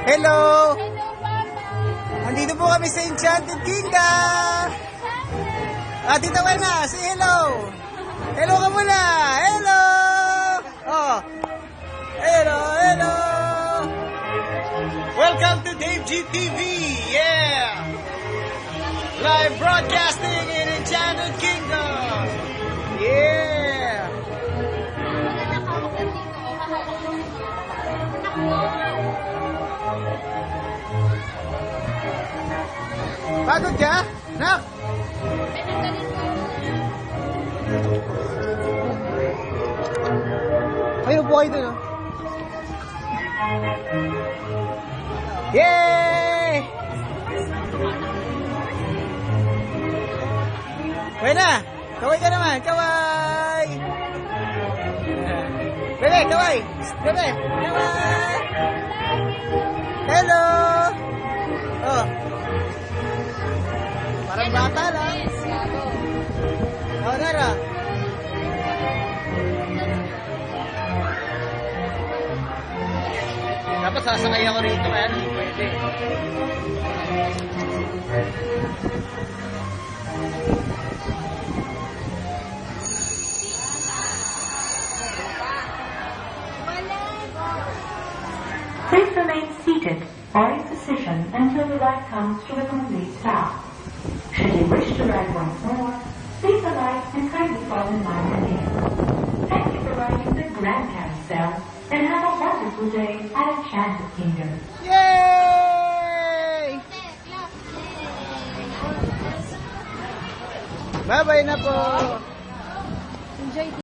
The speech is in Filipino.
Hello! Hello, Papa! Andito po kami sa Enchanted Kingdom! Tita Wena, say hello! Hello ka muna! Hello! Oh! Hello, hello! Welcome to Dave GTV! Yeah! Live broadcasting in Enchanted Kingdom! Yeah! Pagod ka? Nak? Ayun po kayo dun, oh. Yay! Buena! Kaway ka naman! Kaway! Bebe! Kaway! Bebe! Kaway! Hello! Oh! Parang bata lang. Oh, Nara. Dapat sasakay ako rito kaya hindi pwede. Please remain seated or in position until the light comes to a complete stop. Should you wish to ride once more, please alight and kindly fall in line again. Thank you for riding the Grand Carousel and have a wonderful day at Enchanted Kingdom. Yay! Bye-bye na po. Enjoy